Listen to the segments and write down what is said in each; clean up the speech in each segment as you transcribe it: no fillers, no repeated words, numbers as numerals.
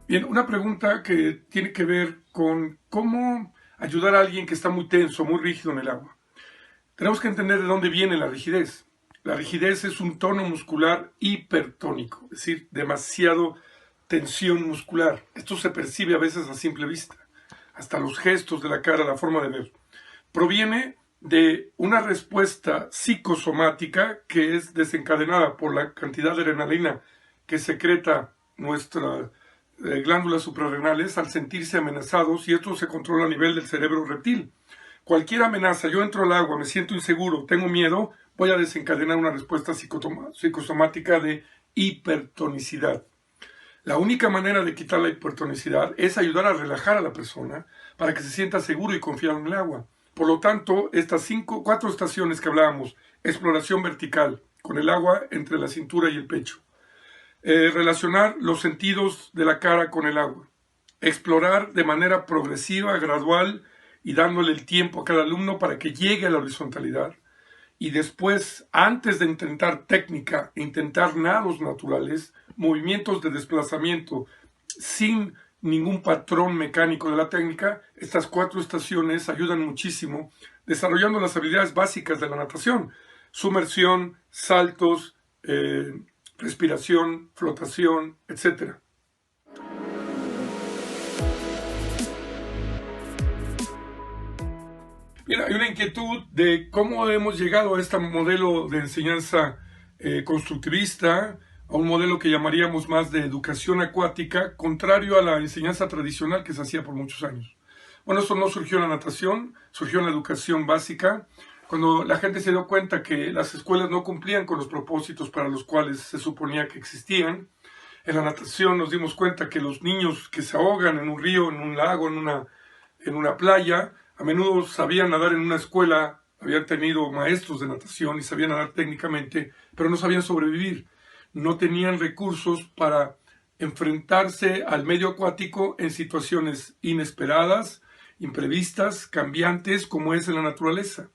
Bien, una pregunta que tiene que ver con cómo ayudar a alguien que está muy tenso, muy rígido en el agua. Tenemos que entender de dónde viene la rigidez. La rigidez es un tono muscular hipertónico, es decir, demasiado tensión muscular. Esto se percibe a veces a simple vista, hasta los gestos de la cara, la forma de ver. Proviene de una respuesta psicosomática que es desencadenada por la cantidad de adrenalina que secreta nuestra glándulas suprarrenales al sentirse amenazados, y esto se controla a nivel del cerebro reptil. Cualquier amenaza, yo entro al agua, me siento inseguro, tengo miedo, voy a desencadenar una respuesta psicosomática de hipertonicidad. La única manera de quitar la hipertonicidad es ayudar a relajar a la persona para que se sienta seguro y confiado en el agua. Por lo tanto, estas 4 estaciones que hablábamos: exploración vertical, con el agua entre la cintura y el pecho; relacionar los sentidos de la cara con el agua; explorar de manera progresiva, gradual, y dándole el tiempo a cada alumno para que llegue a la horizontalidad; y después, antes de intentar técnica, intentar nados naturales, movimientos de desplazamiento sin ningún patrón mecánico de la técnica. Estas 4 estaciones ayudan muchísimo desarrollando las habilidades básicas de la natación: sumersión, saltos, respiración, flotación, etc. Mira, hay una inquietud de cómo hemos llegado a este modelo de enseñanza constructivista, a un modelo que llamaríamos más de educación acuática, contrario a la enseñanza tradicional que se hacía por muchos años. Bueno, eso no surgió en la natación, surgió en la educación básica, cuando la gente se dio cuenta que las escuelas no cumplían con los propósitos para los cuales se suponía que existían. En la natación nos dimos cuenta que los niños que se ahogan en un río, en un lago, en una playa, a menudo sabían nadar en una escuela, habían tenido maestros de natación y sabían nadar técnicamente, pero no sabían sobrevivir. No tenían recursos para enfrentarse al medio acuático en situaciones inesperadas, imprevistas, cambiantes, como es en la naturaleza.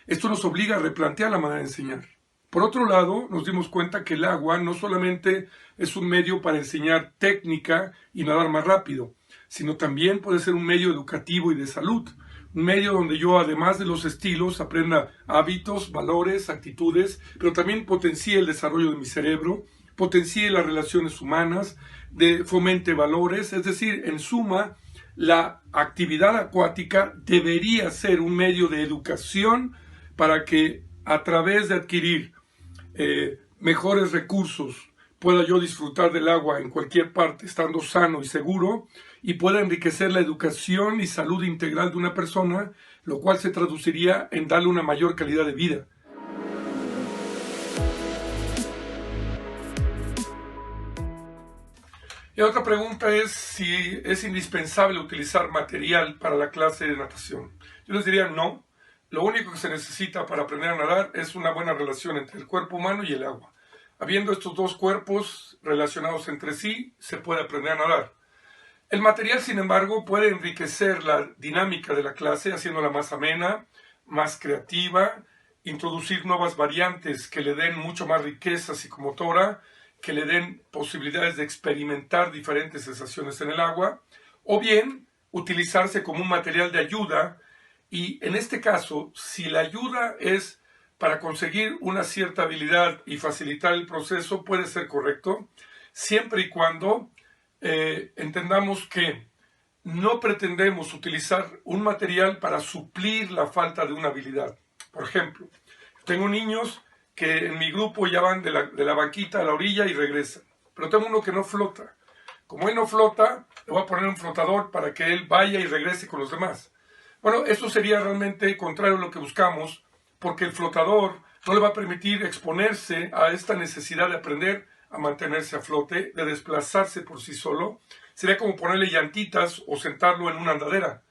Esto nos obliga a replantear la manera de enseñar. Por otro lado, nos dimos cuenta que el agua no solamente es un medio para enseñar técnica y nadar más rápido, sino también puede ser un medio educativo y de salud. Un medio donde yo, además de los estilos, aprenda hábitos, valores, actitudes, pero también potencie el desarrollo de mi cerebro, potencie las relaciones humanas, fomente valores. Es decir, en suma, la actividad acuática debería ser un medio de educación para que, a través de adquirir mejores recursos, pueda yo disfrutar del agua en cualquier parte, estando sano y seguro, y pueda enriquecer la educación y salud integral de una persona, lo cual se traduciría en darle una mayor calidad de vida. Y otra pregunta es si es indispensable utilizar material para la clase de natación. Yo les diría no. Lo único que se necesita para aprender a nadar es una buena relación entre el cuerpo humano y el agua. Habiendo estos 2 cuerpos relacionados entre sí, se puede aprender a nadar. El material, sin embargo, puede enriquecer la dinámica de la clase, haciéndola más amena, más creativa, introducir nuevas variantes que le den mucho más riqueza psicomotora, que le den posibilidades de experimentar diferentes sensaciones en el agua, o bien utilizarse como un material de ayuda. Y en este caso, si la ayuda es para conseguir una cierta habilidad y facilitar el proceso, puede ser correcto, siempre y cuando entendamos que no pretendemos utilizar un material para suplir la falta de una habilidad. Por ejemplo, tengo niños que en mi grupo ya van de la banquita a la orilla y regresan, pero tengo uno que no flota. Como él no flota, le voy a poner un flotador para que él vaya y regrese con los demás. Bueno, esto sería realmente contrario a lo que buscamos, porque el flotador no le va a permitir exponerse a esta necesidad de aprender a mantenerse a flote, de desplazarse por sí solo. Sería como ponerle llantitas o sentarlo en una andadera.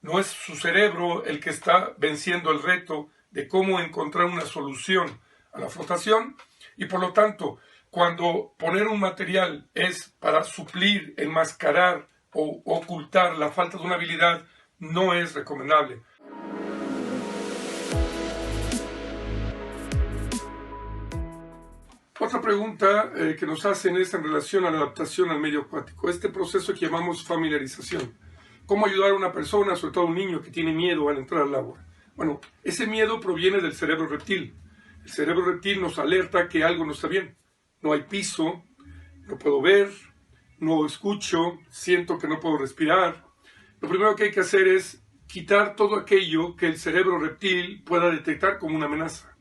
No es su cerebro el que está venciendo el reto de cómo encontrar una solución a la flotación, y por lo tanto, cuando poner un material es para suplir, enmascarar o ocultar la falta de una habilidad, no es recomendable. Otra pregunta que nos hacen es en relación a la adaptación al medio acuático. Este proceso que llamamos familiarización. ¿Cómo ayudar a una persona, sobre todo a un niño que tiene miedo al entrar al agua? Bueno, ese miedo proviene del cerebro reptil. El cerebro reptil nos alerta que algo no está bien. No hay piso, no puedo ver, no escucho, siento que no puedo respirar. Lo primero que hay que hacer es quitar todo aquello que el cerebro reptil pueda detectar como una amenaza.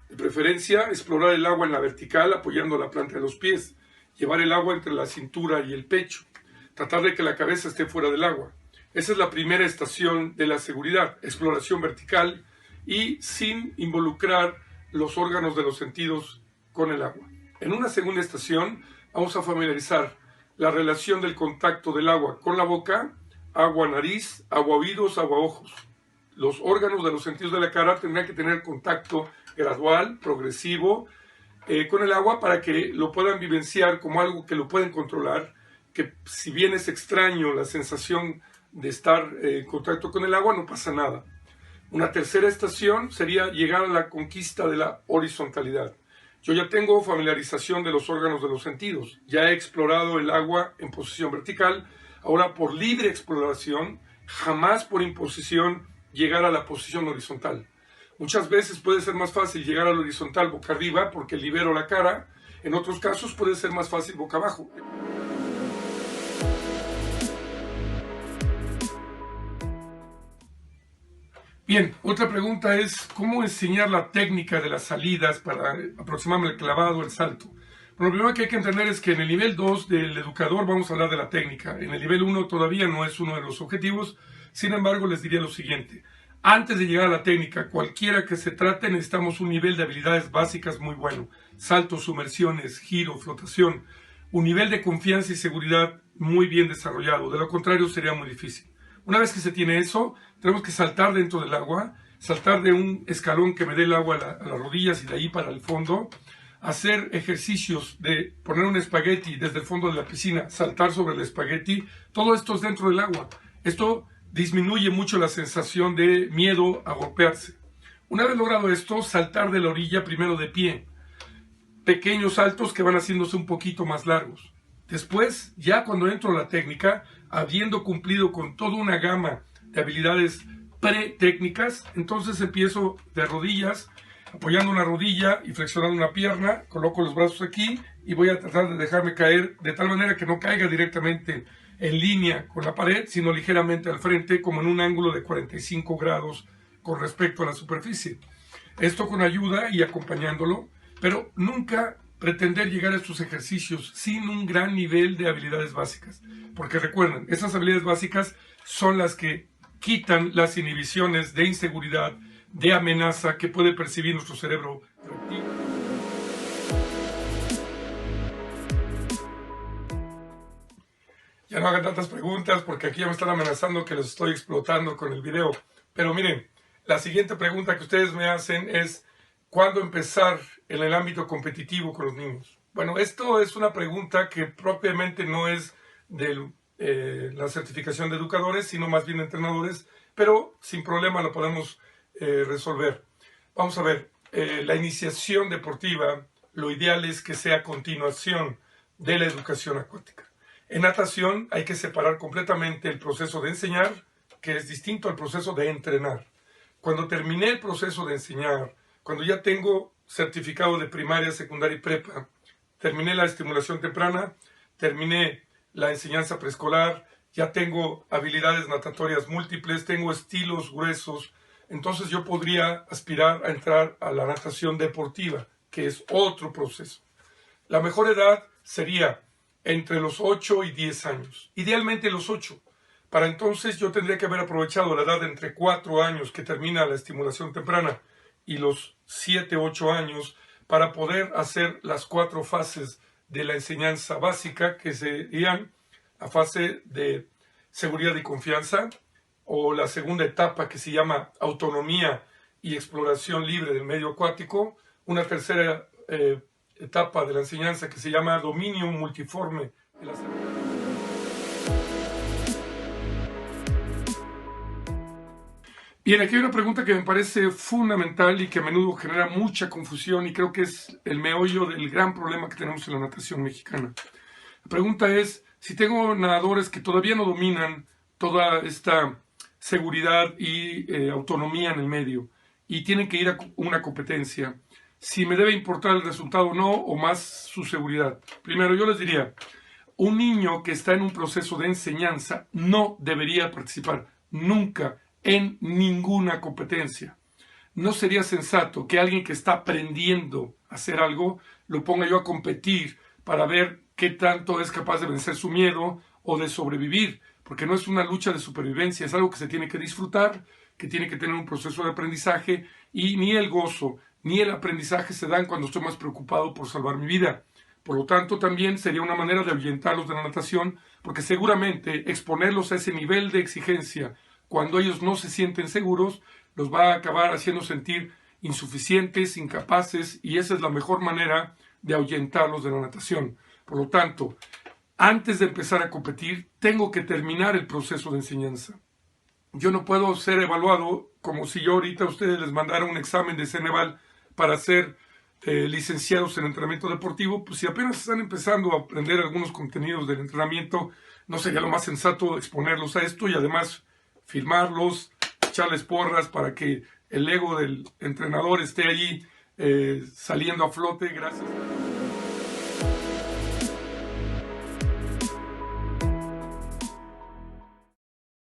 De preferencia, explorar el agua en la vertical apoyando la planta de los pies, llevar el agua entre la cintura y el pecho, tratar de que la cabeza esté fuera del agua. Esa es la primera estación de la seguridad, exploración vertical y sin involucrar los órganos de los sentidos con el agua. En una segunda estación vamos a familiarizar la relación del contacto del agua con la boca, agua nariz, agua oídos, agua ojos. Los órganos de los sentidos de la cara tendrán que tener contacto gradual, progresivo, con el agua para que lo puedan vivenciar como algo que lo pueden controlar, que si bien es extraño la sensación de estar en contacto con el agua, no pasa nada. Una tercera estación sería llegar a la conquista de la horizontalidad. Yo ya tengo familiarización de los órganos de los sentidos, ya he explorado el agua en posición vertical, ahora por libre exploración, jamás por imposición, llegar a la posición horizontal. Muchas veces puede ser más fácil llegar al horizontal boca arriba porque libero la cara, en otros casos puede ser más fácil boca abajo. Bien, otra pregunta es ¿cómo enseñar la técnica de las salidas para aproximarme al clavado, el salto? Bueno, lo primero que hay que entender es que en el nivel 2 del educador vamos a hablar de la técnica. En el nivel 1 todavía no es uno de los objetivos, sin embargo les diría lo siguiente. Antes de llegar a la técnica, cualquiera que se trate, necesitamos un nivel de habilidades básicas muy bueno. Saltos, sumersiones, giro, flotación. Un nivel de confianza y seguridad muy bien desarrollado. De lo contrario, sería muy difícil. Una vez que se tiene eso, tenemos que saltar dentro del agua, saltar de un escalón que me dé el agua a las rodillas y de ahí para el fondo, hacer ejercicios de poner un espagueti desde el fondo de la piscina, saltar sobre el espagueti. Todo esto es dentro del agua. Esto disminuye mucho la sensación de miedo a golpearse. Una vez logrado esto, saltar de la orilla primero de pie. Pequeños saltos que van haciéndose un poquito más largos. Después, ya cuando entro a la técnica, habiendo cumplido con toda una gama de habilidades pre-técnicas, entonces empiezo de rodillas, apoyando una rodilla y flexionando una pierna, coloco los brazos aquí y voy a tratar de dejarme caer de tal manera que no caiga directamente en línea con la pared, sino ligeramente al frente, como en un ángulo de 45 grados con respecto a la superficie. Esto con ayuda y acompañándolo, pero nunca pretender llegar a estos ejercicios sin un gran nivel de habilidades básicas. Porque recuerden, esas habilidades básicas son las que quitan las inhibiciones de inseguridad, de amenaza que puede percibir nuestro cerebro reptil. Ya no hagan tantas preguntas porque aquí ya me están amenazando que los estoy explotando con el video. Pero miren, la siguiente pregunta que ustedes me hacen es ¿cuándo empezar en el ámbito competitivo con los niños? Bueno, esto es una pregunta que propiamente no es de la certificación de educadores, sino más bien de entrenadores, pero sin problema lo podemos resolver. Vamos a ver, la iniciación deportiva, lo ideal es que sea a continuación de la educación acuática. En natación hay que separar completamente el proceso de enseñar, que es distinto al proceso de entrenar. Cuando terminé el proceso de enseñar, cuando ya tengo certificado de primaria, secundaria y prepa, terminé la estimulación temprana, terminé la enseñanza preescolar, ya tengo habilidades natatorias múltiples, tengo estilos gruesos, entonces yo podría aspirar a entrar a la natación deportiva, que es otro proceso. La mejor edad sería entre los 8 y 10 años, idealmente los 8. Para entonces yo tendría que haber aprovechado la edad de entre 4 años que termina la estimulación temprana y los 7, 8 años para poder hacer las 4 fases de la enseñanza básica, que serían la fase de seguridad y confianza, o la segunda etapa que se llama autonomía y exploración libre del medio acuático, una tercera etapa de la enseñanza que se llama dominio multiforme de las... Bien. Bien, aquí hay una pregunta que me parece fundamental y que a menudo genera mucha confusión y creo que es el meollo del gran problema que tenemos en la natación mexicana. La pregunta es, si tengo nadadores que todavía no dominan toda esta seguridad y autonomía en el medio y tienen que ir a una competencia, si me debe importar el resultado o no, o más su seguridad. Primero, yo les diría, un niño que está en un proceso de enseñanza no debería participar nunca en ninguna competencia. No sería sensato que alguien que está aprendiendo a hacer algo lo ponga yo a competir para ver qué tanto es capaz de vencer su miedo o de sobrevivir, porque no es una lucha de supervivencia, es algo que se tiene que disfrutar, que tiene que tener un proceso de aprendizaje, y ni el gozo ni el aprendizaje se dan cuando estoy más preocupado por salvar mi vida. Por lo tanto, también sería una manera de ahuyentarlos de la natación, porque seguramente exponerlos a ese nivel de exigencia cuando ellos no se sienten seguros, los va a acabar haciendo sentir insuficientes, incapaces, y esa es la mejor manera de ahuyentarlos de la natación. Por lo tanto, antes de empezar a competir, tengo que terminar el proceso de enseñanza. Yo no puedo ser evaluado como si yo ahorita a ustedes les mandara un examen de Ceneval para ser licenciados en entrenamiento deportivo. Pues si apenas están empezando a aprender algunos contenidos del entrenamiento, no sería lo más sensato exponerlos a esto y además filmarlos, echarles porras para que el ego del entrenador esté ahí saliendo a flote. Gracias.